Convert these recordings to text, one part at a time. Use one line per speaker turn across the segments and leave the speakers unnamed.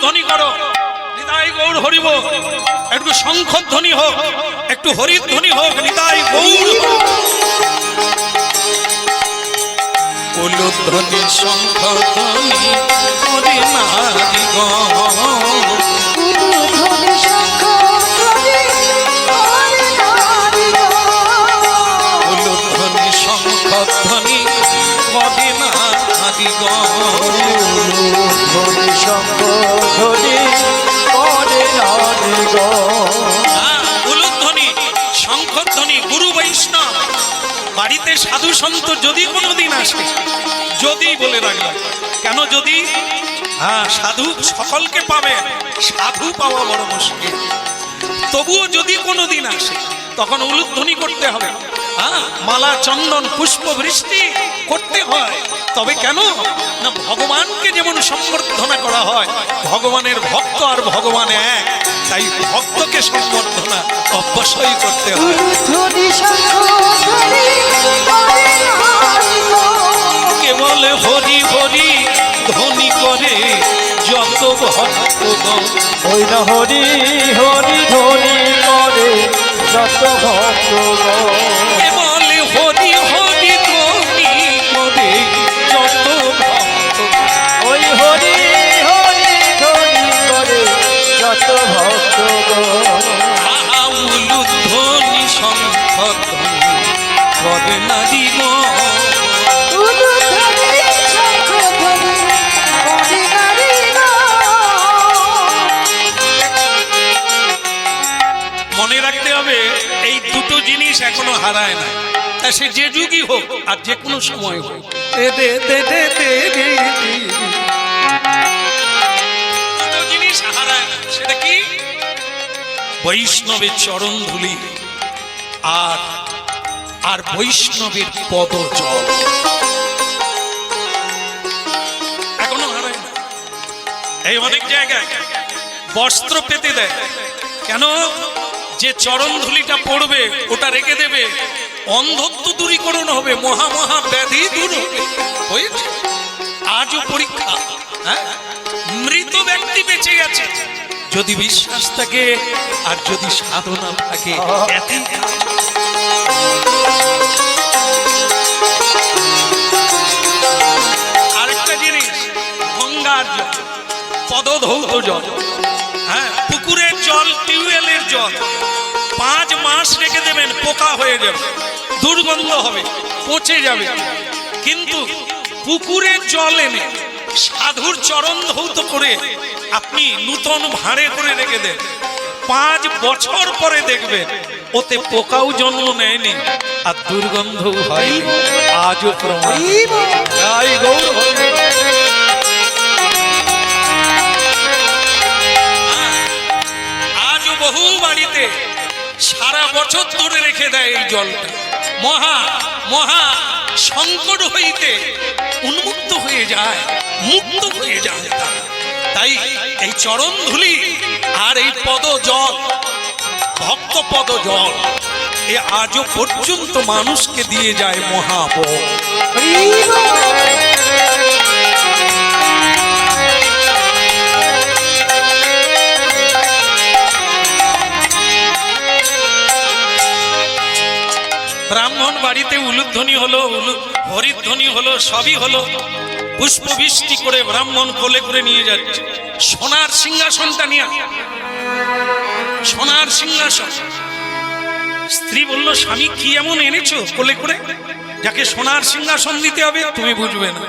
উলুধ্বনি করো, নিতাই গৌর হরিব। একটু শঙ্খ ধ্বনি হোক, একটু হরিধ্বনি হোক, নিতাই গৌর। উলুধ্বনি শঙ্খ ধ্বনি হরি নারী
উলুধ্বনি শঙ্খ ধ্বনি হরি নারী
উলুধ্বনি শঙ্খ ধ্বনি হরি নারী
উলুধ্বনি শঙ্খ ধ্বনি হরি নারী
উলুধ্বনি শঙ্খধ্বনি গুরু বৈষ্ণব বাড়িতে সাধু সন্ত যদি কোনোদিন আসে, যদি বলে রাখলাম, কেন যদি? সাধু সকলকে পাবে, সাধু পাওয়া বড় মুশকিল। তবুও যদি কোনোদিন আসে তখন উলুধ্বনি করতে হবে। মালা চন্দন পুষ্প বৃষ্টি করতে হয়। তবে কেন না, ভগবানকে যেমন সম্বর্ধনা করা হয়, ভগবানের ভক্ত আর ভগবান এক, তাই ভক্তকে সম্বর্ধনা অবশ্যই করতে হয়।
উলুধ্বনি শঙ্খ ধ্বনি হরি নারী
কেবল হরি হরি ধ্বনি করে যত ভক্তগণ।
ওই না হরি হরি ধ্বনি করে যত ভক্তগণ।
কেবল হরি হরি ধ্বনি করে যত ভক্ত।
ওই হরি হরি ধ্বনি করে যত ভক্তগণ।
উলুধ্বনি শঙ্খ ধ্বনি করে নারী
উলুধ্বনি শঙ্খ ধ্বনি হরি নারী
মনে রাখতে হবে, এই দুটো জিনিস এখনো হারায় না। তা সে যে যুগই হোক আর যে কোনো সময় হোক, দুটো জিনিস হারায় না। সেটা কি? বৈষ্ণবের চরণ ধুলি আর আর বৈষ্ণবের পদ জল এখনো হারায় না। এই অনেক জায়গায় বস্ত্র পেতে দেয়, কেন? যে চরণ ধুলিটা পড়বে ওটা রেখে দেবে, অন্ধত্ব দূরীকরণ হবে, মহা মহা ব্যাধি দূর হবে। হয়েছে আজও পরীক্ষা। মৃত ব্যক্তি বেঁচে গেছে, যদি বিশ্বাস থাকে আর যদি সাধনা থাকে, এতই কাজ। আরেকটা জিনিস, গঙ্গার জল, পদধৌত জল, পুকুরের জল, টিউবওয়েলের জল 5 মাস রেখে দেবেন, পোকা হয়ে যাবে, দুর্গন্ধ হবে, পচে যাবে। কিন্তু পুকুরের জল এনে সাধুর চরণ ধৌত করে আপনি নূতন ভাঁড়ে করে রেখে দেন, 5 বছর পরে দেখবেন ওতে পোকাও জন্ম নেয়নি আর দুর্গন্ধও হয়। আজও প্রমাণ।
জয় গৌর হরি।
আজও বহু বাড়িতে সারা বছর ধরে রেখে দেয় এই জলটা। মহা মহা সংকট হইতে উন্মুক্ত হয়ে যায়, মুক্ত হয়ে যায় তারা। তাই এই চরণ ধুলি আর এই পদ জল, ভক্ত পদ জল, এ আজও পর্যন্ত মানুষকে দিয়ে যায় মহাবল। ব্রাহ্মণ বাড়িতে উলুধ্বনি হলো, হরিধ্বনি হলো, সবই হলো, পুষ্পবৃষ্টি করে ব্রাহ্মণ কোলে করে নিয়ে যাচ্ছে সোনার সিংহাসনটা নিয়ে। সোনার সিংহাসন। স্ত্রী বলল, স্বামী কি এমন এনেছো কোলে করে যাকে সোনার সিংহাসন দিতে হবে? তুমি বুঝবে না,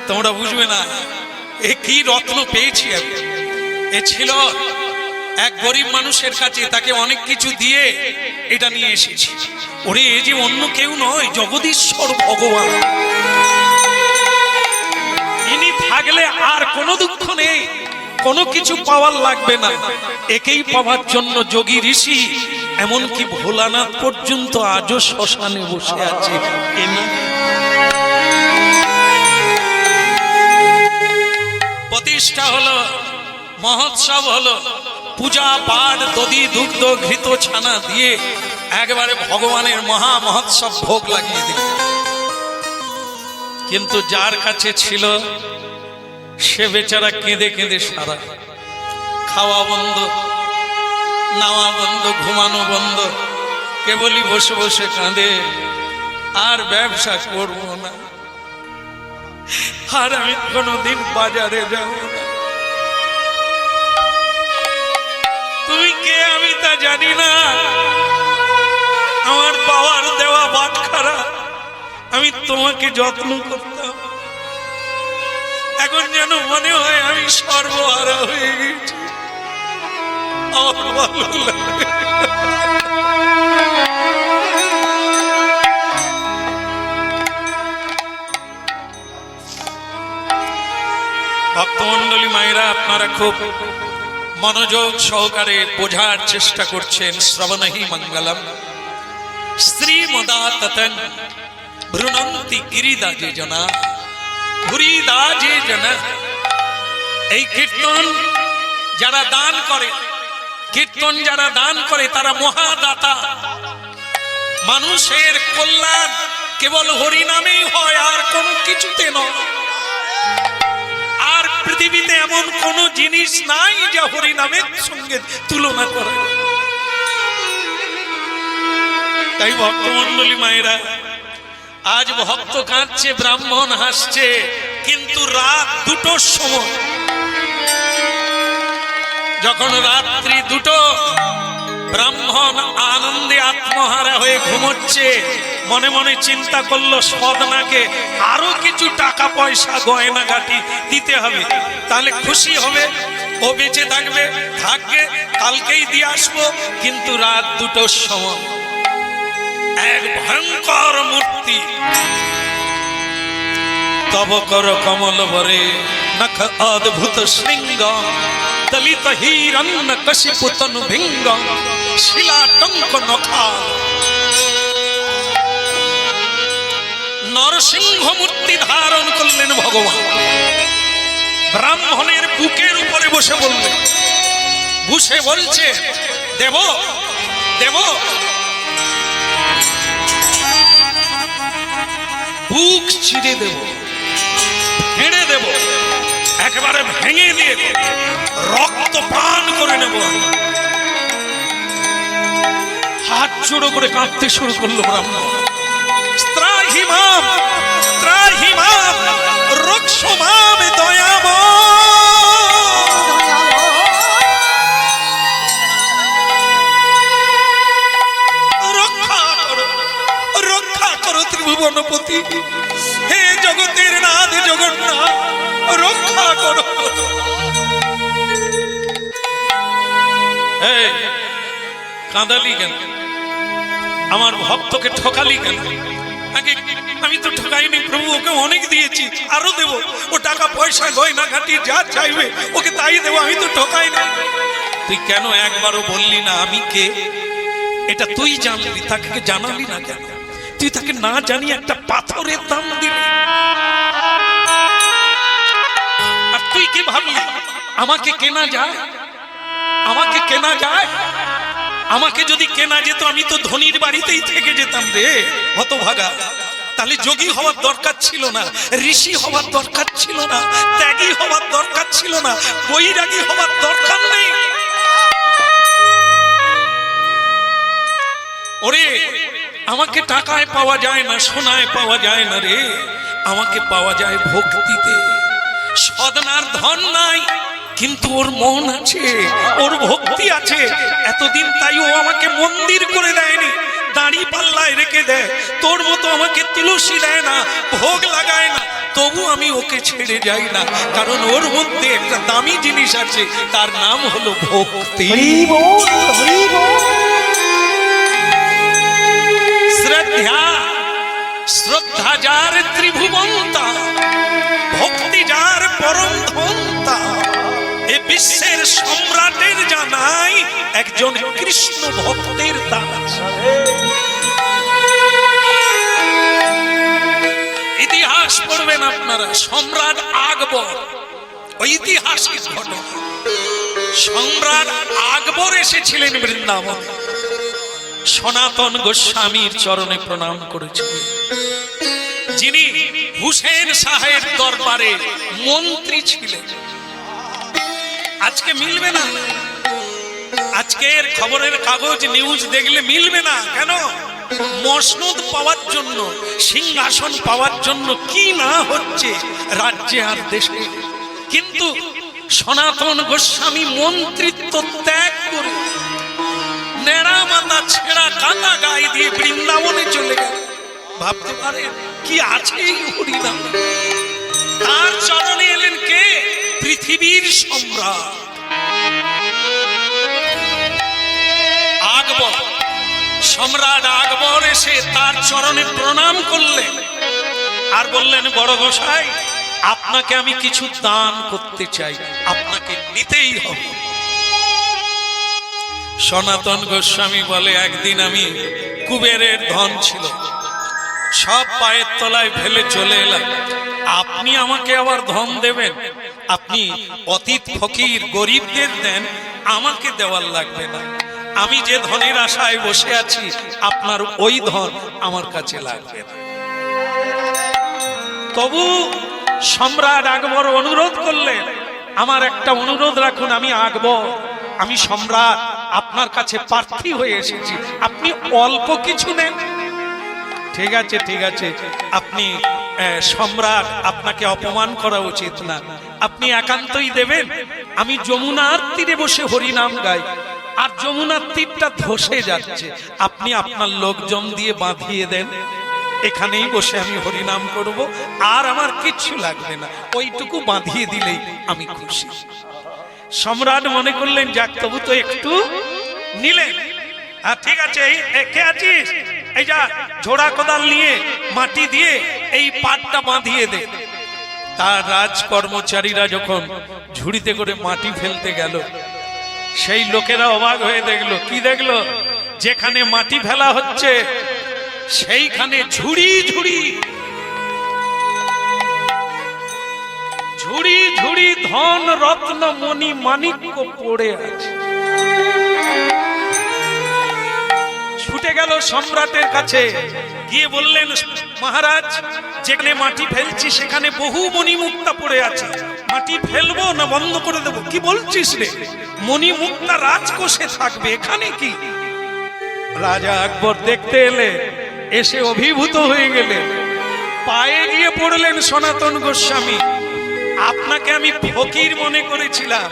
তোমরা বুঝবে না, এ কি রত্ন পেয়েছি আমি। এ ছিল এক গরিব মানুষের কাছে, তাকে অনেক কিছু দিয়ে এটা নিয়ে এসেছি। ওরে, এ যে অন্য কেউ নয়, জগদীশ্বর ভগবান। ইনি থাকলে আর কোনো দুঃখ নেই, কোনো কিছু পাওয়ার লাগবে না। একেই পাওয়ার জন্য যোগী ঋষি, এমনকি ভোলানাথ পর্যন্ত আজও শ্মশানে বসে আছে। প্রতিষ্ঠা হলো, মহোৎসব হলো, পূজা পাঠ, দধি দুগ্ধ ঘৃত ছানা দিয়ে একবারে ভগবানের মহা মহোৎসব ভোগ লাগিয়ে দিল। কিন্তু যার কাছে ছিল সে বেচারা কেঁদে কেঁদে সারা, খাওয়া বন্ধ, নাওয়া বন্ধ, ঘুমানো বন্ধ, কেবলই বসে বসে কাঁদে, আর ব্যবসা করব না, আর আমি কোনোদিন বাজারে যাব না। তুমি কে আমি তা জানি না, আমার বাবার দেওয়া বাটখারা আমি তোমাকে যত্ন করতাম, এখন যেন মনে হয় আমি সর্বহারা হয়ে গেছি। আমার ভালো লাগে। ভক্তমন্ডলী মায়েরা, আপনারা খুব মনোযোগ সহকারে বোঝার চেষ্টা করছেন। শ্রবণহি মঙ্গলম শ্রীমদাততন ভ্রুণন্তি গিরিদাজে জনা ভুরিদাজে জনা। এই কীর্তন যারা দান করে, কীর্তন যারা দান করে তারা মহাদাতা। মানুষের কল্যাণ কেবল হরি নামেই হয়, আর কোনো কিছুতে নয়। আর পৃথিবীতে এমন কোন জিনিস নাই যা হরি নামের সঙ্গে তুলনা করে। তাই ভক্তমন্ডলী মায়েরা, আজ ভক্ত কাঁদছে, ব্রাহ্মণ হাসছে, কিন্তু রাত 2টোর সময়, যখন রাত্রি 2টো, ব্রাহ্মণ আনন্দে আত্মহারা হয়ে ঘুমোচ্ছে, মনে মনে চিন্তা করলো সদনাকে আরো কিছু টাকা পয়সা গয়না গাটি দিতে হবে, তাহলে খুশি হবে, ও বেঁচে থাকবে, থাকবে, কালকেই দিয়ে আসবো। কিন্তু রাত 2টোর সময় এক ভয়ঙ্কর মূর্তি, তব কর কমল বরে নখ অদ্ভুত শৃঙ্গ দলিত হিরণ্য কশিপু তনু ভিঙ্গ শিলাটঙ্ক নখা। নরসিংহ মূর্তি ধারণ করলেন ভগবান, ব্রাহ্মণের বুকের উপরে বসে বললেন, বসে বলছে, দেব দেব। বুক চিরে দেব, ভেঙে দেব, একেবারে ভেঙে দিয়ে রক্ত পান করে নেব। হাত জোড়ো করে কাঁদতে শুরু করলো ব্রাহ্মণ। ত্রাহি মাম, ত্রাহি মাম, রক্ষ মাম দয়াম। রক্ষা করো, রক্ষা করো ত্রিভুবনপতি, হে জগতের নাথ জগন্নাথ, রক্ষা করো। কাঁদালি কেন? আমার ভক্তকে ঠকালি কেন? আগে আমি তো ঠকাইনি প্রভু, ওকে অনেক দিয়েছি, আরো দেব, ও টাকা পয়সা গয়না ঘাটি যা চাইবে ওকে তাই দেবো, আমি তো ঠকাইনি। তুই কেন একবারও বললি না আমি কে? এটা তুই জানলি, তাকে জানালি না কেন? তুই তাকে না জানি একটা পাথরের দাম দিলি। আর তুই কি ভাবলি আমাকে কেনা যায়? আমাকে কেনা যায়? আমাকে যদি কেনা যেত আমি তো ধনীর বাড়িতেই থেকে যেতাম রে হতভাগা। তাহলে যোগী হওয়ার দরকার ছিল না, ঋষি হওয়ার দরকার ছিল না, ত্যাগী হওয়ার দরকার ছিল না, বৈরাগী হওয়ার দরকার নেই। ওরে, আমাকে টাকায় পাওয়া যায় না, সোনায় পাওয়া যায় না রে, আমাকে পাওয়া যায় ভক্তিতে। সদনার ধন নাই, কিন্তু ওর মন আছে, ওর ভক্তি আছে। এতদিন তাই ও আমাকে মন্দির করে দেয়নি, দাড়ি পাল্লায় রেখে দেয়। তোর মতো আমাকে তুলসী দেয় না, ভোগ লাগায় না, তবু আমি ওকে ছেড়ে যাই না, কারণ ওর মধ্যে একটা দামি জিনিস আছে, তার নাম হলো ভক্তি। শ্রদ্ধা, শ্রদ্ধা যার ত্রিভুবন্তা, ভক্তি যার পরম ধন্তা। এ বিশ্বের সম্রাটের জানাই একজন কৃষ্ণ ভক্তের দান। ইতিহাস পড়বেন আপনারা, সম্রাট আকবর, ঐতিহাসিক ঘটনা। সম্রাট আকবর এসেছিলেন বৃন্দাবন, সনাতন গোস্বামীর চরণে প্রণাম করেছিলেন, যিনি হুসেন শাহের দরবারে মন্ত্রী ছিলেন। আজকে মিলবে না, আজকের খবরের কাগজ নিউজ দেখলে মিলবে না। কেন? মসনদ পাওয়ার জন্য, সিংহাসন পাওয়ার জন্য কি না হচ্ছে রাজ্যে আর দেশে। কিন্তু সনাতন গোস্বামী মন্ত্রিত্ব ত্যাগ করে নেড়া মাথা ছেঁড়া কাটা গায়ে দিয়ে বৃন্দাবনে চলে গেল। ভাবতে পারে কি আছে এই হরিনাম। তার চরণে এলেন কে? পৃথিবীর সম্রাট আকবর। সম্রাট আকবর এসে তার চরণে প্রণাম করলেন আর বললেন, বড় গোসাই, আপনাকে আমি কিছু দান করতে চাই, আপনাকে নিতেই হবে। সনাতন গোস্বামী বলে, একদিন আমি কুবেরের ধন ছিল, সব পায়ের তলায় ফেলে চলে এলাম, আপনি আমাকে আবার ধন দেবেন? আপনি অতীত ফকির গরিবদের দেন, আমাকে দেওয়ার লাগবে না। আমি যে ধনের আশায় বসে আছি, আপনার ওই ধন আমার কাছে লাগবে না। তবু সম্রাট আকবর অনুরোধ করলেন, আমার একটা অনুরোধ রাখুন, আমি আকবর, আমি সম্রাট, আপনার কাছে প্রার্থী হয়ে এসেছি, আপনি অল্প কিছু নেন। ঠিক আছে, ঠিক আছে, আপনি সম্রাট, আপনাকে অপমান করা উচিত না, আপনি একান্তই দেবেন। আমি যমুনার তীরে বসে হরিনাম গাই, আর যমুনার তীরটা ধসে যাচ্ছে, আপনি আপনার লোকজন দিয়ে বাঁধিয়ে দেন, এখানেই বসে আমি হরিনাম করব, আর আমার কিচ্ছু লাগবে না, ওইটুকু বাঁধিয়ে দিলেই আমি খুশি। সম্রাট মনে করলেন, যাক তবু তো একটু নিলেন। আর ঠিক আছে, কে আছিস, এই যা ঝোড়া কোদাল নিয়ে মাটি দিয়ে এই পাটটা বাঁধিয়ে দে। তার রাজ কর্মচারীরা যখন ঝুড়িতে করে মাটি ফেলতে গেল, সেই লোকেরা অবাক হয়ে দেখলো। কি দেখলো? যেখানে মাটি ফেলা হচ্ছে সেইখানে ঝুড়ি ঝুড়ি ঝুড়ি ঝুড়ি ধন রত্ন মণি মাণিক্য পড়ে আছে। ছুটে গেল সম্রাটের কাছে, গিয়ে বললেন, মহারাজ, যেখানে মাটি ফেলছি সেখানে বহু মণিমুক্তা পড়ে আছে, মাটি ফেলবো না বন্ধ করে দেবো? কি বলছিস রে, মণিমুক্তা রাজকোষে থাকবে, এখানে কি? রাজা আকবর দেখতে এলে, এসে অভিভূত হয়ে গেলেন, পায়ে গিয়ে পড়লেন সনাতন গোস্বামী, আপনাকে আমি ফকির মনে করেছিলাম,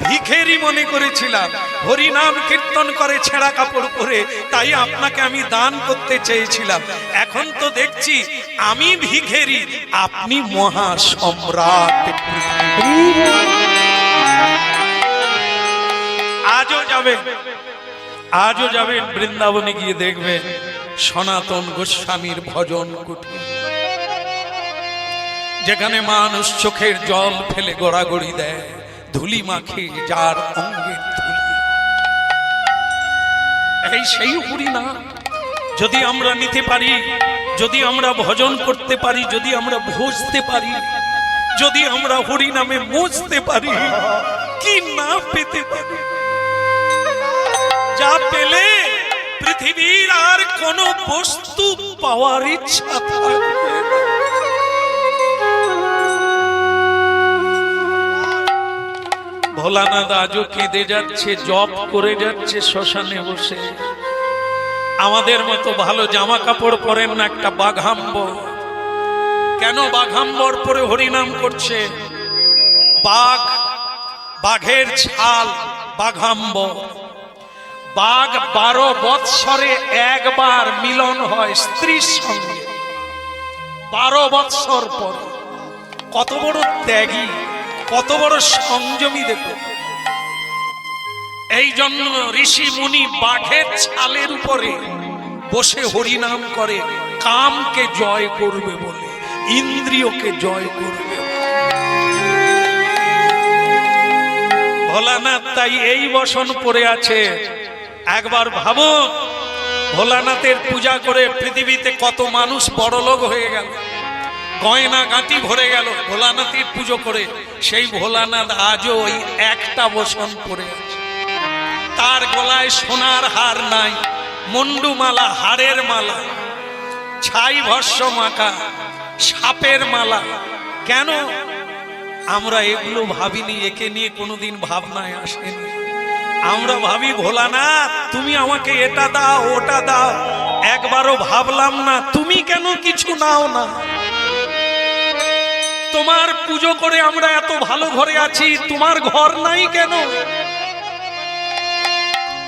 ভিখেরি মনে করেছিলাম, হরিনাম কীর্তন করে ছেঁড়া কাপড় পরে, তাই আপনাকে আমি দান করতে চেয়েছিলাম, এখন তো দেখছি আমি ভিখেরি, আপনি মহা সম্রাট। আজও যাবেন, আজও যাবেন বৃন্দাবনে, গিয়ে দেখবেন সনাতন গোস্বামীর ভজন কুটির, যেখানে মানুষ চোখের জল ফেলে গড়াগড়ি দেয়, ধুলি মাখে যার অঙ্গের ধুলি। এই সেই হরিনাম যদি আমরা নিতে পারি, যদি আমরা ভজন করতে পারি, যদি আমরা ভজতে পারি, যদি আমরা হরিনামে মজতে পারি, কি না পেতে পারি? যা পেলে পৃথিবীর আর কোন বস্তু পাওয়ার ইচ্ছা থাকবে না। ভোলানাথ আজও কেঁদে যাচ্ছে, জপ করে যাচ্ছে শ্মশানে বসে। আমাদের মতো ভালো জামা কাপড় পরেন না, একটা বাঘাম্বর। কেন বাঘাম্বর পরে হরিনাম করছে? বাঘ, বাঘের ছাল বাঘাম্বর। বাঘ 12 বৎসরে একবার মিলন হয় স্ত্রীর সঙ্গে, 12 বৎসর পর। কত বড় ত্যাগী, কত বড় সংযমী দেখো। এই জন্য ঋষি মুনি বাঘের ছালের উপরে বসে হরিনাম করে, কামকে জয় করবে বলে, ইন্দ্রিয়কে জয় করবে। ভোলানাথ তাই এই বসন পড়ে আছে। একবার ভাবুন, ভোলানাথের পূজা করে পৃথিবীতে কত মানুষ বড়লোক হয়ে গেল, গয়না গাঁটি ভরে গেল ভোলানাথের পুজো করে। সেই ভোলানাথ আজও ওই একটা বসন পরে আছে। তার গলায় সোনার হার নাই, মুন্ডুমালা, হাড়ের মালা, ছাই ভস্য মাখা, সাপের মালা। কেন আমরা এগুলো ভাবিনি? একে নিয়ে কোনোদিন ভাবনায় আসেনি। আমরা ভাবি ভোলানাথ তুমি আমাকে এটা দাও ওটা দাও, একবারও ভাবলাম না তুমি কেন কিছু নাও না। তোমার পুজো করে আমরা এত ভালো ঘরে আছি, তোমার ঘর নাই কেন?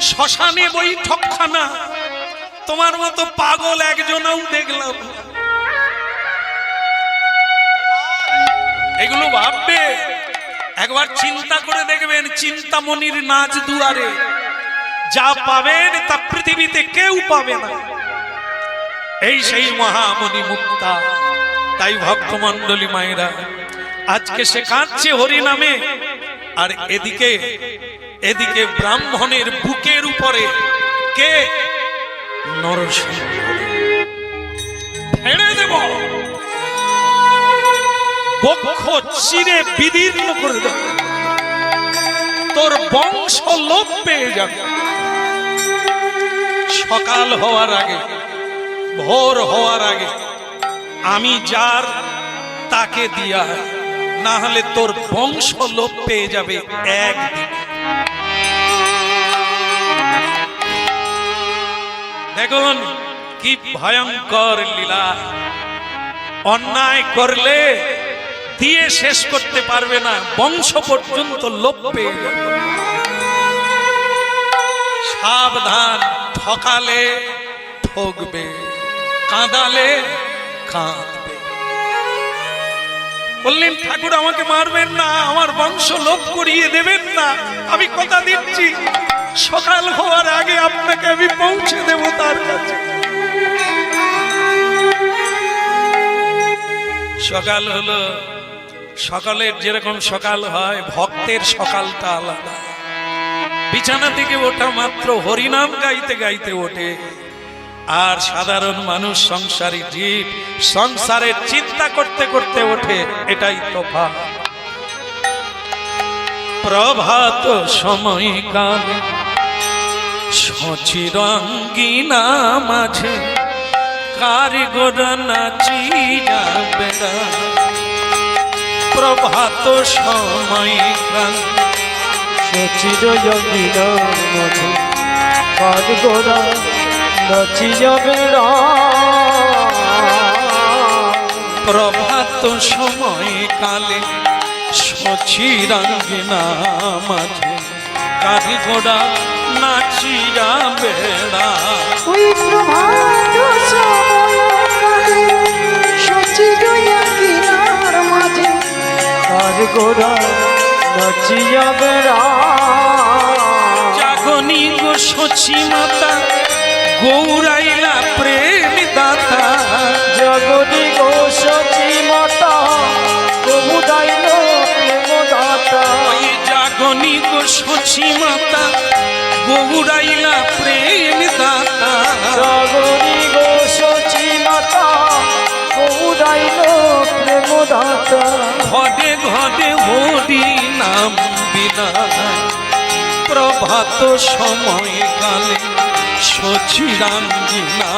শ্মশানে বৈঠকখানা, তোমার মতো পাগল একজনও দেখলাম না। এগুলো ভাববে, একবার চিন্তা করে দেখবেন। চিন্তামণির নাচ দুয়ারে যা পাবেন তা পৃথিবীতে কেউ পাবে না। এই সেই মহামণি মুক্তা। তাই ভক্তমণ্ডলী মায়েরা, আজকে সে কাঁদছে হরি নামে, আর এদিকে এদিকে ব্রাহ্মণের বুকের উপরে কে? নরসিংহ। ছেড়ে দেব, বক্ষ চিরে বিদীর্ণ করে দেব, তোর বংশ লোপ পেয়ে যাবে। সকাল হওয়ার আগে, ভোর হওয়ার আগে আমি যার তাকে দিয়া, না হলে তোর বংশ লোপ পেয়ে যাবে একদিন। দেখুন কি ভয়ঙ্কর লীলা। অন্যায় করলে দিয়ে শেষ করতে পারবে না, বংশ পর্যন্ত লোপ পেয়ে যাবে। সাবধান, ঠকালে ঠকবে, কাঁদালে কাঁদবে। বললেন ঠাকুর আমাকে মারবেন না, আমার বংশ লোপ করিয়ে দেবেন না, আমি কথা দিচ্ছি সকাল হওয়ার আগে আপনাকে আমি পৌঁছে দেব তার কাছে। সকাল হলো, সকালের যেরকম সকাল হয়, ভক্তের সকালটা আলাদা। বিছানা থেকে ওঠা মাত্র হরিনাম গাইতে গাইতে ওঠে। আর সাধারণ মানুষ, সংসারী জীব, সংসারের চিন্তা করতে করতে ওঠে, এটাই তফাৎ। প্রভাত সময়কালে সচিরাঙ্গিনা মাঝে কারিগর নাচিয়া বেড়া। প্রভাত সময়কাল
সচিরাঙ্গিনার মাঝে কারিগর নাচিয়া বেড়া।
প্রভাত সময়কালে সচিরাঙ্গিনা মাঝে কারিগরা নাচিয়া বেড়া।
ওই প্রভাত সময়কালে সচিরাঙ্গিনার মাঝে
কারিগর নাচিয়া বেড়া।
জাগনি গো সচি মাতা গৌরাইলা প্রেম দাতা।
জগনি গো সচি মাতা গৌরাইল প্রেম দাতা।
ওই জাগনি গো সচি মাতা গৌরাইলা প্রেম দাতা।
জগনি গো সচি মাতা গৌরাইল প্রেম দাতা।
ঘরে ঘরে হরি নাম বিনা। প্রভাত সময়কালে সচিরাঙ্গিনা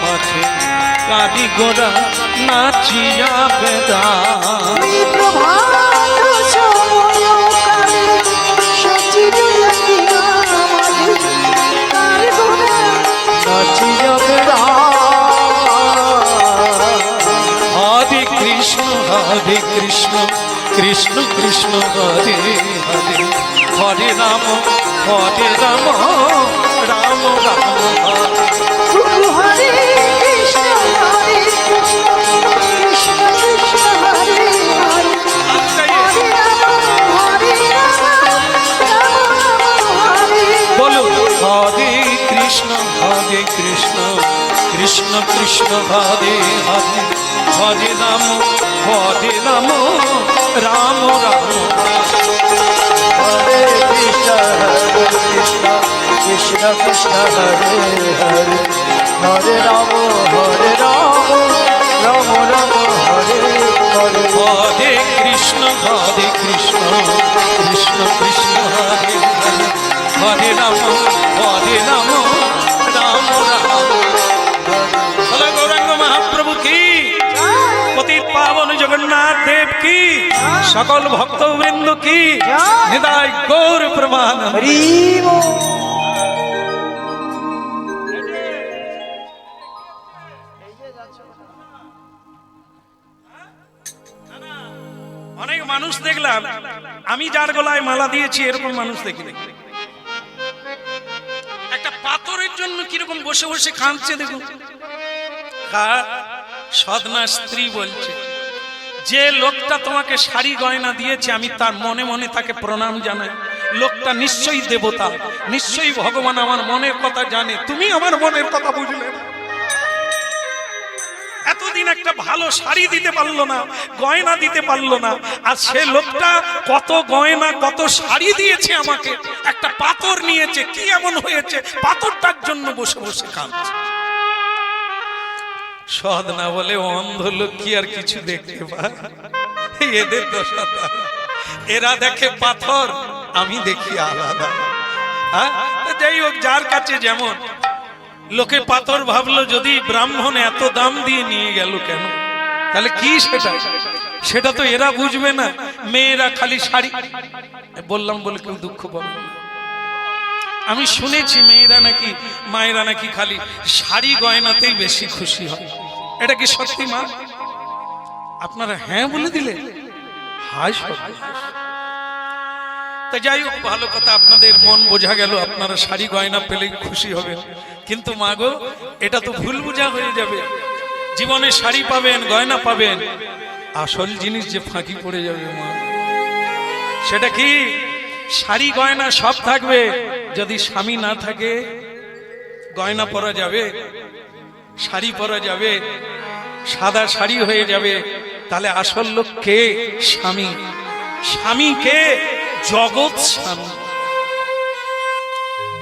মাঝে কারিগরা নাচিয়া বেড়া।
ওই প্রভাত সময়কালে সচিরাঙ্গিনার মাঝে কারিগর
নাচিয়া বেড়া।
হরে কৃষ্ণ কৃষ্ণ কৃষ্ণ হরে হরে, হরে রাম রাম রাম হরে।
গুরু হরে কৃষ্ণ কৃষ্ণ কৃষ্ণ হরে হরে, হরে রাম রাম হরে।
বলুন হরে কৃষ্ণ কৃষ্ণ কৃষ্ণ হরে হরে, হরে রাম রাম রাম।
হরে কৃষ্ণ কৃষ্ণ কৃষ্ণ হরে হরে, হরে রাম রাম রাম হরে হরে।
হরে কৃষ্ণ কৃষ্ণ কৃষ্ণ হরে হরে, হরে রাম রাম রাম। বলো গৌরাঙ্গ মহাপ্রভু কি? পতিত সকল ভক্তবৃন্দ কি হৃদয় গৌর প্রমাণ।
হরি বল।
অনেক মানুষ দেখলাম, আমি যার গলায় মালা দিয়েছি এরকম মানুষ দেখিনি। একটা পাথরের জন্য কিরকম বসে বসে কাঁদছে দেখুন। সদনা স্ত্রী বলছে, যে লোকটা তোমাকে শাড়ি গয়না দিয়েছে আমি তার মনে মনে তাকে প্রণাম জানাই। লোকটা নিশ্চয়ই দেবতা, নিশ্চয়ই ভগবান আমার মনের কথা জানে, তুমি আমার মনের কথা বুঝলে না। এতদিন একটা ভালো শাড়ি দিতে পারলো না, গয়না দিতে পারলো না, আর সে লোকটা কত গয়না কত শাড়ি দিয়েছে আমাকে, একটা পাথর নিয়েছে, কি এমন হয়েছে পাথরটার জন্য বসে বসে কাঁদছে। সদনা বলে, অন্ধ লোক কি আর কিছু দেখতে পায়? এদের দশা তাই। এরা দেখে পাথর, আমি দেখি আলাদা। হ্যাঁ, যাই হোক, যার কাছে যেমন। লোকে পাথর ভাবলো, যদি ব্রাহ্মণ এত দাম দিয়ে নিয়ে গেল কেন, তাহলে কি সেটা? সেটা তো এরা বুঝবে না। মেয়েরা খালি শাড়ি, বললাম বলে কেউ দুঃখ পাবে না। আমি শুনেছি মেয়েরা নাকি, মায়েরা নাকি খালি শাড়ি গয়নাতেই বেশি খুশি হয়। এটা কি সত্যি মা? আপনারা হ্যাঁ বলে দিলে, হায় সত্যি। তা যাই হোক, ভালো কথা, আপনাদের মন বোঝা গেল, আপনারা শাড়ি গয়না পেলেই খুশি হবেন। কিন্তু মা গো, এটা তো ভুল বোঝা হয়ে যাবে। জীবনে শাড়ি পাবেন, গয়না পাবেন, আসল জিনিস যে ফাঁকি পড়ে যাবে মা। সেটা কি? শাড়ি গয়না সব থাকবে, যদি স্বামী না থাকে গয়না পরা যাবে, শাড়ি পরা যাবে, সাদা শাড়ি হয়ে যাবে, তাহলে আসল লোক কে? স্বামী। স্বামী কে? জগৎ স্বামী।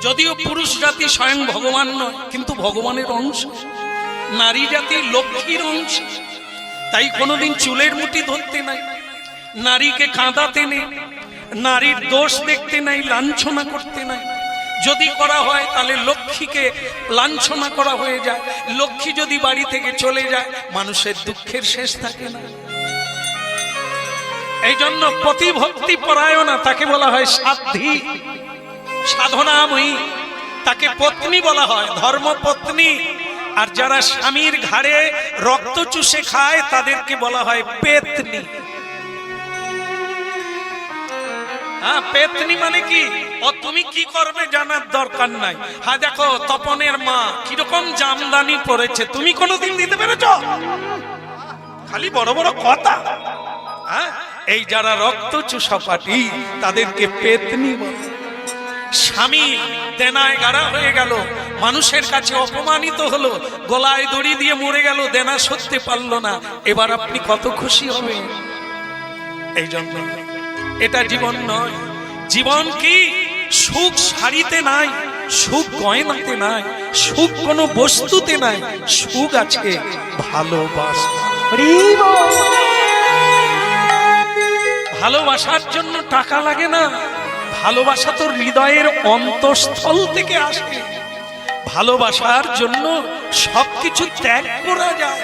যদিও পুরুষ জাতি স্বয়ং ভগবান নয়, কিন্তু ভগবানের অংশ। নারী জাতি লক্ষ্মীর অংশ। তাই কোনোদিন চুলের মুঠি ধরতে নাই, নারীকে কাঁদাতে নেই, নারীর দোষ দেখতে নাই, লাঞ্ছনা করতে নাই। যদি করা হয় তাহলে লক্ষ্মীকে লাঞ্ছনা করা হয়ে যায়। লক্ষ্মী যদি বাড়ি থেকে চলে যায়, মানুষের দুঃখের শেষ থাকে না। এই জন্য প্রতিভক্তি পরায়ণা, তাকে বলা হয় সাধ্বী, সাধনাময়ী, তাকে পত্নী বলা হয়, ধর্মপত্নী। আর যারা স্বামীর ঘাড়ে রক্ত চুষে খায় তাদেরকে বলা হয় পেতনি। হ্যাঁ, পেতনি মানে কি? ও তুমি কি করবে জানার দরকার নাই। হ্যাঁ, দেখো তপনের মা কিরকম জামদানি পরেছে, তুমি কোনোদিন দিতে পেরেছ? খালি বড় বড় কথা। হ্যাঁ, এই যারা রক্ত চুষা পাটি তাদেরকে পেতনি বলে। স্বামী দেনায় গাড়া হয়ে গেল, মানুষের কাছে অপমানিত হলো, গলায় দড়ি দিয়ে মরে গেল, দেনা সরতে পারলো না, এবার আপনি কত খুশি হবেন? এই জন্য এটা জীবন নয়। জীবন কি? সুখ শাড়িতে নাই, সুখ গয়নাতে নাই, সুখ কোনো বস্তুতে নাই, সুখ আছে ভালোবাসা। ভালোবাসার জন্য টাকা লাগে না, ভালোবাসা তো হৃদয়ের অন্তঃস্থল থেকে আসে। ভালোবাসার জন্য সবকিছু ত্যাগ করা যায়।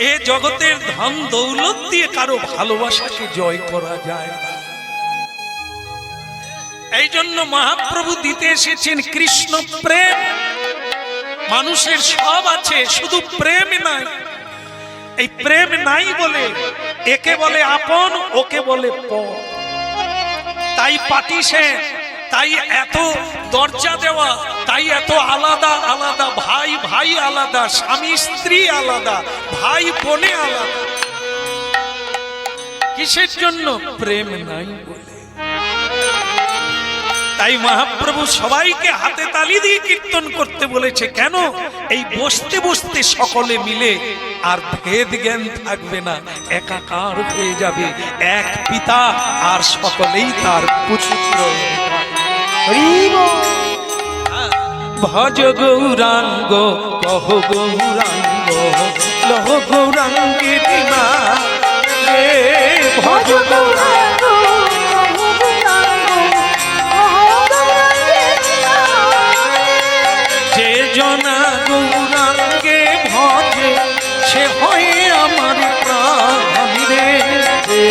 এ জগতের ধন দৌলত দিয়ে কারো ভালোবাসাকে জয় করা যায় না। এই জন্য মহাপ্রভু দিতে এসেছেন কৃষ্ণ প্রেম। মানুষের সব আছে, শুধু প্রেম নাই। এই প্রেম নাই বলে একে বলে আপন, ওকে বলে পর। তাই পাটিসে, তাই এত দরজা দেওয়া, তাই এত আলাদা আলাদা, ভাই ভাই আলাদা, স্বামী স্ত্রী আলাদা, ভাই বোনে আলাদা। কিসের জন্য? প্রেম নাই বলে। তাই মহাপ্রভু সবাইকে হাতে তালি দিয়ে কীর্তন করতে বলেছে। কেন? এই বসতে বসতে সকলে মিলে আর ভেদ জ্ঞান থাকবে না, একাকার হয়ে যাবে, এক পিতা আর সকলেই তার পুত্র। ভজ গৌরাঙ্গ কহ গৌরাঙ্গ লহ গৌরাঙ্গের মা রে, ভজ গৌরাঙ্গ যে জনা গৌরাঙ্গে ভজে সে হয় আমার প্রাণ রে, যে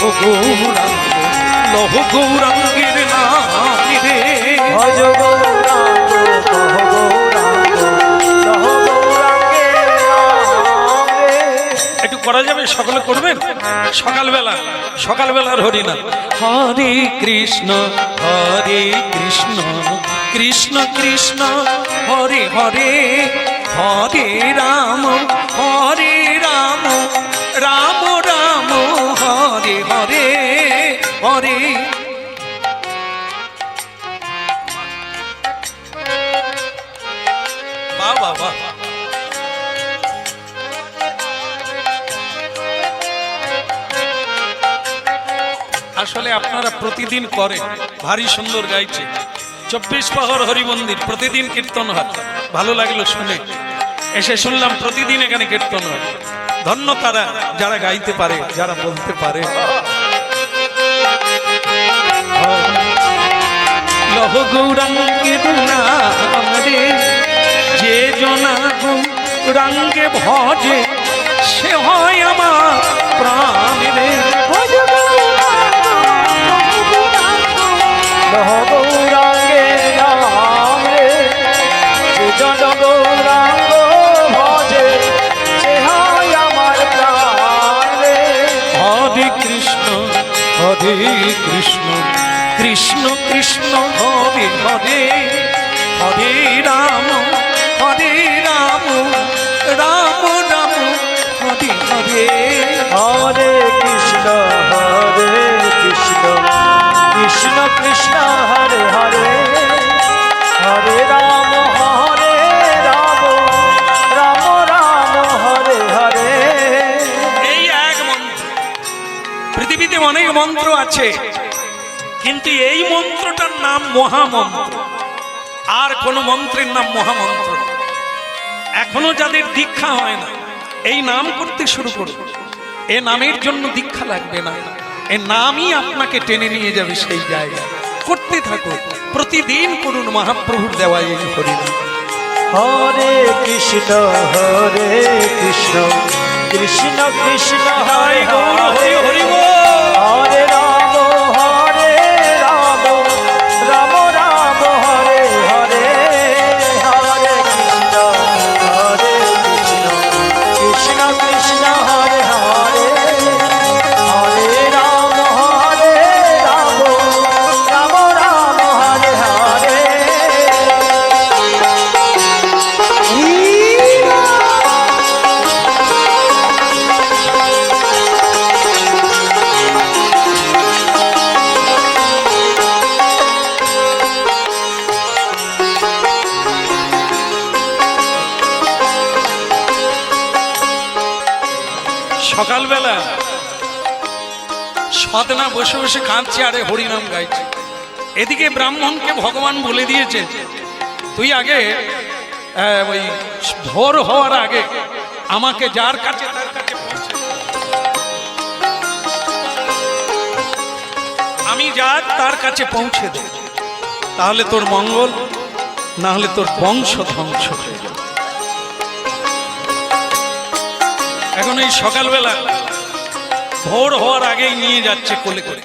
লহ গৌরাঙ্গ লহ গৌরাঙ্গের নাম রে।
ভজ গৌরাঙ্গ কহ গৌরাঙ্গ লহ গৌরাঙ্গের নাম রে।
একটু করা যাবে? সকলে করবেন সকালবেলা, সকালবেলার হরিনাম। হরে কৃষ্ণ কৃষ্ণ কৃষ্ণ হরে হরে, হরে রাম রাম রাম হরে হরে হরে। বাহ বাহ বাহ। আসলে আপনারা প্রতিদিন করেন, ভারী সুন্দর গাইছে। 24 প্রহর হরি মন্দির প্রতিদিন কীর্তন হয়, ভালো লাগলো শুনে। এসে শুনলাম প্রতিদিন এখানে কীর্তন হয়। ধন্য তারা যারা গাইতে পারে, যারা বলতে পারে। লহ গৌরাঙ্গের নাম রে, যে জনা গৌরাঙ্গে ভজে সে হয় আমার প্রাণ রে।
ভজ গৌরাঙ্গ
লহ গৌরাঙ্গের নাম রে, যে জন গৌরাঙ্গ ভজে সে হয় আমার প্রাণ রে।
হরে কৃষ্ণ কৃষ্ণ কৃষ্ণ হরে হরে, হরে রাম রাম রাম হরে হরে।
হরে কৃষ্ণ কৃষ্ণ কৃষ্ণ হরে হরে, হরে রাম রাম রাম হরে হরে।
এই এক মন্ত্র। পৃথিবীতে অনেক মন্ত্র আছে, কিন্তু এই মন্ত্রটার নাম মহামন্ত্র। আর কোন মন্ত্রের নাম মহামন্ত্র না। এখনো যাদের দীক্ষা হয় না, এই নাম করতে শুরু করুন। এ নামের জন্য দীক্ষা লাগবে না, এ নামই আপনাকে টেনে নিয়ে যাবে সেই জায়গায়। করতে থাকুন, প্রতিদিন করুন মহাপ্রভুর দেওয়া এই হরিনাম।
হরে কৃষ্ণ কৃষ্ণ কৃষ্ণ
হাই
হরে
গৌর হরি
হরে,
হরি বল।
হরে রাম রাম রাম হরে হরে, হরে কৃষ্ণ কৃষ্ণ কৃষ্ণ হরে হরে, হরে রাম রাম রাম হরে হরে।
সকালবেলা সদনা বসে বসে কাঁদছে আরে হরিনাম গাইছে। এদিকে ব্রাহ্মণকে ভগবান বলে দিয়েছে, তুই আগে ওই ভোর হওয়ার আগে আমাকে যার কাছে তার কাছে পৌঁছে দে। আমি যার তার কাছে পৌঁছে দে, তাহলে তোর মঙ্গল, না হলে তোর বংশ ধ্বংস হয়ে যাবে। এখন এই সকালবেলা ভোর হওয়ার আগেই নিয়ে যাচ্ছে কোলে করে।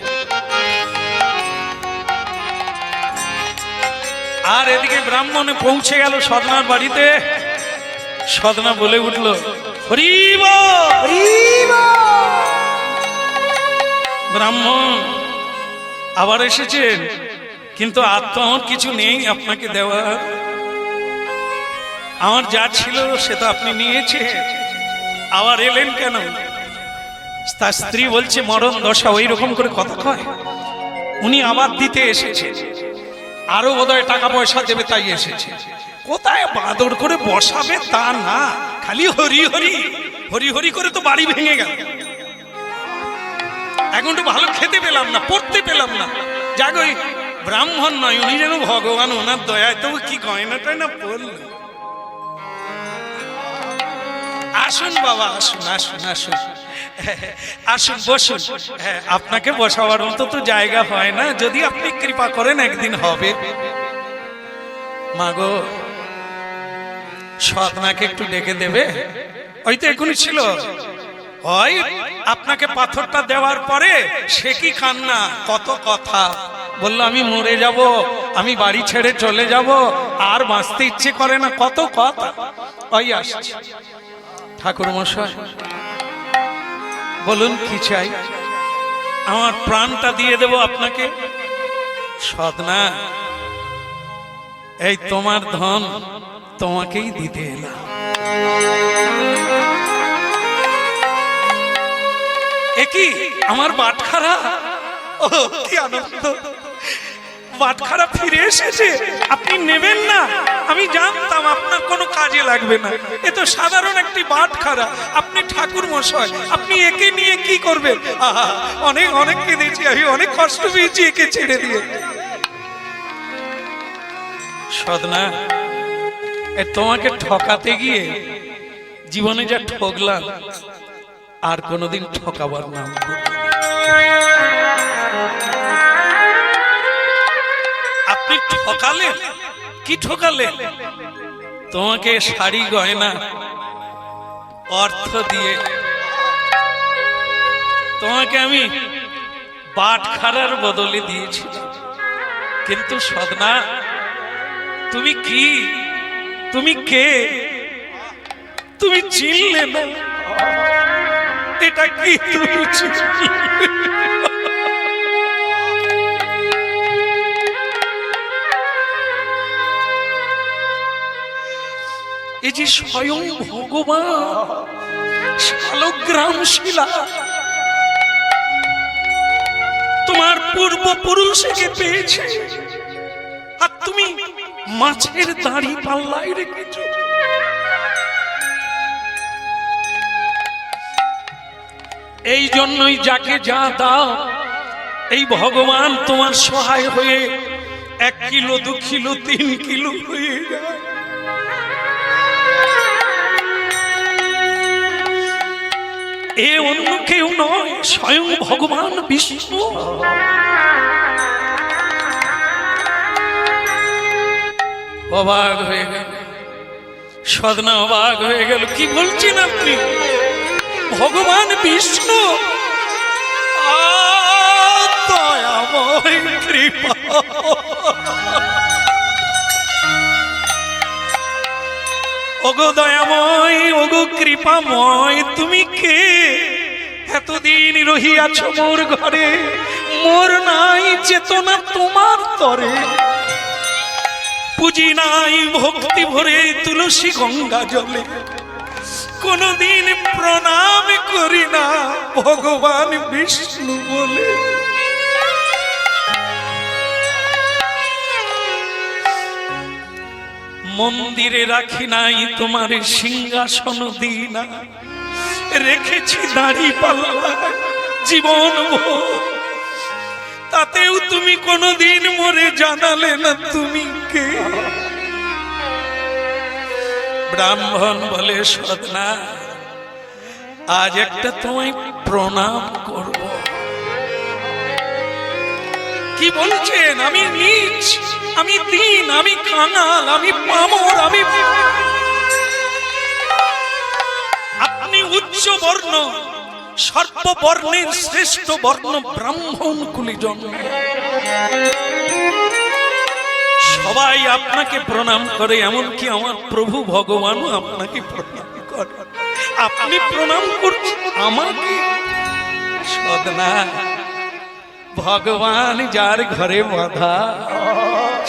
আর এদিকে ব্রাহ্মণে পৌঁছে গেল সদনার বাড়িতে। সদনা বলে উঠল, হরি বল। ব্রাহ্মণ আবার এসেছেন, কিন্তু আর তো আমার কিছু নেই আপনাকে দেওয়ার। আমার যা ছিল সে তো আপনি নিয়েছেন, আবার এলেন কেন? তার স্ত্রী বলছে, মরণ দশা ওই রকম করে কথা কয়। উনি আবার দিতে এসেছে, আরো বোধহয় টাকা পয়সা দেবে তাই এসেছে। কোথায় বাদর করে বসাবে তা না, খালি হরি হরি হরি হরি করে তো বাড়ি ভেঙে গেল। এখন তো ভালো খেতে পেলাম না, পড়তে পেলাম না। যাক ওই ব্রাহ্মণ নয়, উনি যেন ভগবান, ওনার দয়ায় তবু কি গয়না টয়না পড়ল। আসুন বাবা, আসুন আসুন আসুন আসুন, বসুন। আপনাকে বসাবার মতো তো জায়গা হয় না, যদি আপনি কৃপা করেন একদিন হবে। মাগো, সদনাকে একটু ডেকে দেবে? ওই তো এখনই ছিল, হয় আপনাকে পাথরটা দেওয়ার পরে সে কি কান্না, কত কথা বললো, আমি মরে যাব, আমি বাড়ি ছেড়ে চলে যাব, আর বাঁচতে ইচ্ছে করে না, কত কথা। ওই আসছে ঠাকুর মশাই, বলুন কি চাই? আমার প্রাণটা দিয়ে দেব আপনাকে। সদনা, এই তোমার ধন তোমাকেই দিতে এলাম। একই আমার বাটখারা, ও কি আনন্দ, বাটখারা ফিরে এসেছে। আপনি নেবেন না? আমি জানতাম আপনার কোনো কাজে লাগবে না, এ তো সাধারণ একটি বাটখারা। আপনি ঠাকুর মশাই, আপনি একে নিয়ে কি করবেন? আহা, অনেক অনেক কেঁদেছি আমি, অনেক কষ্ট পেয়েছি একে ছেড়ে দিয়ে। সদনা, তোমাকে ঠকাতে গিয়ে জীবনে যা ঠকলাম, আর কোনোদিন ঠকাবার নাম করব না। আপনি ঠকালেন, কি ঠকালেন? তোমাকে শাড়ি গয়না অর্থ দিয়ে তোমাকে আমি বাটখারার বদলে দিয়েছিলাম। কিন্তু সদনা, তুমি কি, তুমি কে? তুমি চিনলে না, এটা কি তুমি চিনলে? এই যে স্বয়ং ভগবান শালগ্রাম শিলা, তোমার পূর্বপুরুষকে পেয়েছে, আর তুমি মাছের দাড়ি পাল্লায় রেখেছো। এই জন্যই যাকে যা দাও, এই ভগবান তোমার সহায় হয়ে 1 কিলো 2 কিলো 3 কিলো হয়ে যায়। এ অন্য কেউ নয়, স্বয়ং ভগবান বিষ্ণু। অবাক হয়ে গেল সদনা, অবাক হয়ে গেল, কি বলছেন আপনি? ভগবান বিষ্ণু, দয়াময় কৃপা, ওগো দয়াময়, ওগো কৃপাময়, তুমি কে? এতদিন রহিয়াছ মোর ঘরে, মোর নাই চেতনা তোমার তরে, পুজি নাই ভক্তি ভরে তুলসী গঙ্গা জলে, কোনদিন প্রণাম করি না ভগবান বিষ্ণু বলে। মন্দিরে রাখি নাই তোমার সিংহাসন দিনা, রেখেছি দাড়ি পাল্লা জীবন ভোর, তাতেও তুমি কোনদিন মোরে জানালে না তুমি কে। ব্রাহ্মণ বলে, সদনা, আজ একটা তোমায় প্রণাম করব। কি বলছেন? আমি নীচ, আমি দীন, আমি কাঙাল, আমি পামর, আমি আপনি উচ্চ বর্ণ, সর্ববর্ণের শ্রেষ্ঠ বর্ণ ব্রাহ্মণ কুলে জন্ম, সবাই আপনাকে প্রণাম করে, এমনকি আমার প্রভু ভগবানও আপনাকে প্রণাম করে। আপনি প্রণাম করছেন আমাকে? সদনা, ভগবান যার ঘরে বাঁধা,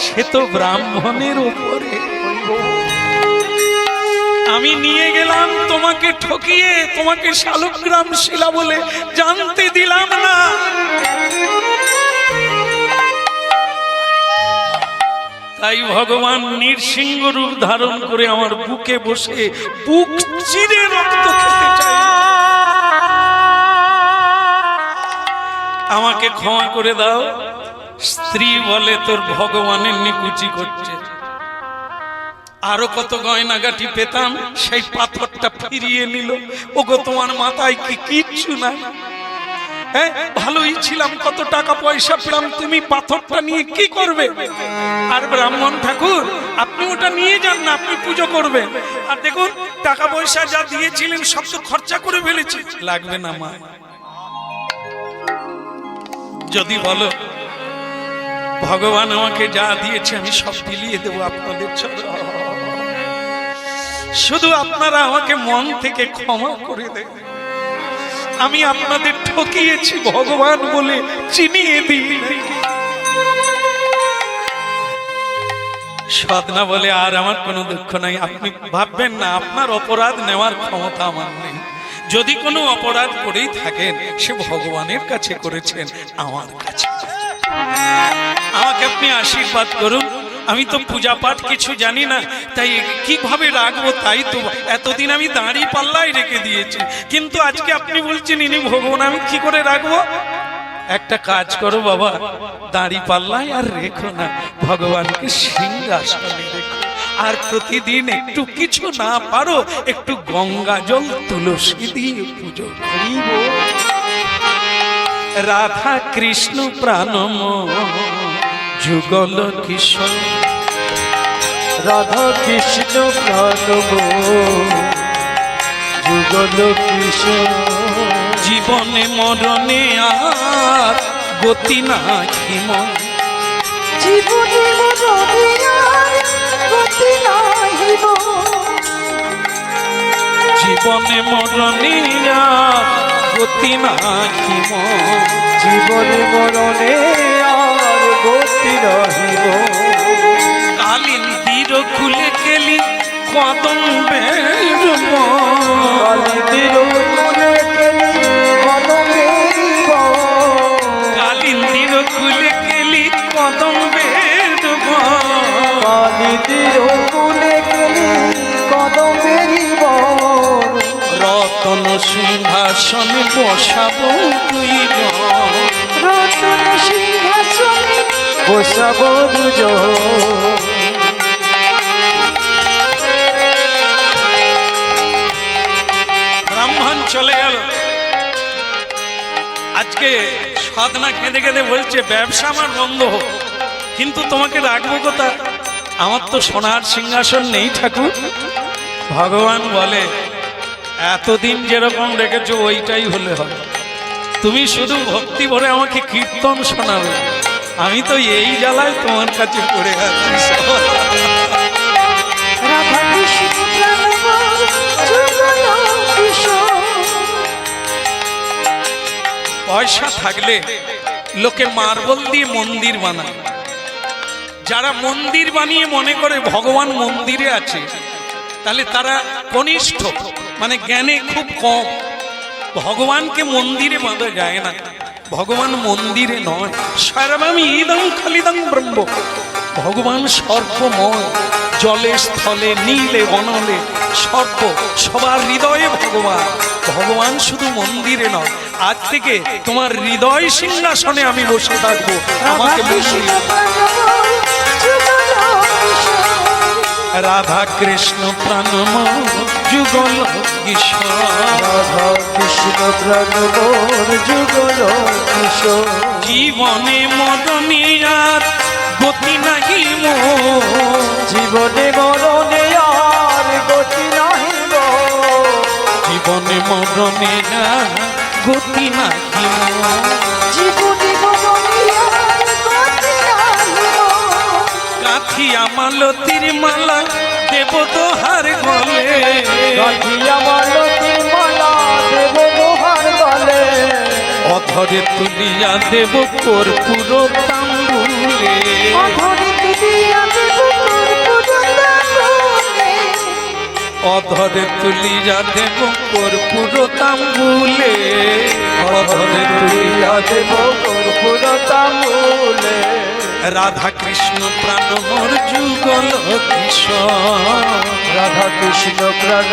সে তো ব্রাহ্মণের উপরে। আমি নিয়ে গেলাম তোমাকে ঠকিয়ে, তোমাকে শালগ্রাম শিলা বলে জানতে দিলাম না। তাই ভগবান নৃসিংহ রূপ ধারণ করে আমার বুকে বসে বুক চিরে রক্ত খেতে চাই। আমাকে ক্ষমা করে দাও। স্ত্রী বলে, তোর ভগবানের নিকুচি করছে। আরো কত গয়নাগাটি পেতাম, সেই পাথরটা ফিরিয়ে নিল। ওগো, তোমার মাথায় কি কিচ্ছু নাই? হ্যাঁ, ভালোই ছিলাম, কত টাকা পয়সা পেলাম, তুমি পাথরটা নিয়ে কি করবে? আর ব্রাহ্মণ ঠাকুর, আপনি ওটা নিয়ে যান না, আপনি পুজো করবেন। আর দেখুন, টাকা পয়সা যা দিয়েছিলেন সব তো খরচা করে ফেলেছি। লাগবে না মা, যদি বলো ভগবান আমাকে যা দিয়েছে আমি সব বিলিয়ে দেবো আপনাদের চরণে, শুধু আপনারা আমাকে মন থেকে ক্ষমা করে দেন। আমি আপনাদের ঠকিয়েছি ভগবান বলে চিনিয়ে দিই। সাধনা বলে আর আমার কোনো দুঃখ নাই। আপনি ভাববেন না আপনার অপরাধ নেওয়ার ক্ষমতা আমার নেই। যদি কোনো অপরাধ করেই থাকেন সে ভগবানের কাছে করেছেন, আমার কাছে। আমাকে আপনি আশীর্বাদ করুন। আমি তো পূজা পাঠ কিছু জানি না, তাই কিভাবে রাখবো তাই তো এতদিন আমি দাঁড়ি পাল্লায় রেখে দিয়েছি, কিন্তু আজকে আপনি বলছেন ইনি ভগবান, আমি কি করে রাখবো? একটা কাজ করো বাবা, দাঁড়ি পাল্লায় আর রেখো না, ভগবানকে সিংহাসনে রেখো। আর প্রতিদিন একটু কিছু না পারো একটু গঙ্গা জল তুলসী দিয়ে পুজো করিব। রাধা কৃষ্ণ প্রাণম যুগল কিশোর,
রাধা কৃষ্ণ প্রাণব যুগল কিশোর,
জীবনে মরণে আর গতি নাহি মন,
জীবনে মরণে আর গতি নাহি মন,
জীবনে মরণে আর গতি নাহি মন,
জীবনে মরণে আর গতি রহিব।
কালিন্দির কুলে কেলি কদম বের
কালিন্দির কুলে কেলি কদমের বন,
কালিন্দির কুলে কেলি কদম বের
কালিন্দির কুলে কেলি কদমের বন,
রতন সিংহাসনে বসাবো দুইজন,
রতন সিংহাসনে
বসাব দুজন।
ব্রাহ্মণ চলে গেল। আজকে সাধনা কেঁদে কেঁদে বলছে ব্যবসা আমার বন্ধ হোক, কিন্তু তোমাকে রাখবো কোথা? আমার তো সোনার সিংহাসন নেই ঠাকুর। ভগবান বলে এতদিন যেরকম রেখেছো ওইটাই হলে হয়, তুমি শুধু ভক্তি ভরে আমাকে কীর্তন শোনাবে, আমি তো এই জ্বালায় তোমার কাছে পড়ে আছি।
রাধা কৃষ্ণ প্রাণব যুগল কিশোর।
পয়সা থাকলে লোকে মার্বল দিয়ে মন্দির বানায়। যারা মন্দির বানিয়ে মনে করে ভগবান মন্দিরে আছে, তাহলে তারা কনিষ্ঠ, মানে জ্ঞানে খুব কম। ভগবানকে মন্দিরে বাঁধা যায় না, ভগবান মন্দিরে নয়। সর্বমি ইদং খালিদং ব্রহ্ম, ভগবান সর্বময়, জলে স্থলে নীলে বনলে সর্ব, সবার হৃদয়ে ভগবান। ভগবান শুধু মন্দিরে নয়। আজ থেকে তোমার হৃদয় সিংহাসনে আমি বসে থাকবো, আমাকে মন্দিরে। রাধা কৃষ্ণ প্রাণম যুগল কিশোর,
রাধা কৃষ্ণ প্রাণব যুগল কিশোর,
জীবনে মরণে আর গতি নাহি মোর,
জীবনে মরণে আর গতি নাহিব,
জীবনে মরণে আর গতি নাহি মোর,
জীবনে মরণে আর গতি নাহি মোর,
গাঁথিয়া মালতীর মালা দেব তোহার গলে,
গাঁথিয়া মালতীর মালা দেব তোহার গলে,
অধরে তুলিয়া দেব কর্পূর তাম্বুলে,
অধরে তুলিয়া দেব কর্পূর তাম্বুলে,
অধরে তুলিয়া দেব কর্পূর তাম্বুলে, অধরে তুলিয়া
তুলিয়া দেব কর্পূর তাম্বুলে।
রাধা কৃষ্ণ প্রাণ মোর যুগল কিশোর,
রাধা কৃষ্ণ প্রাণ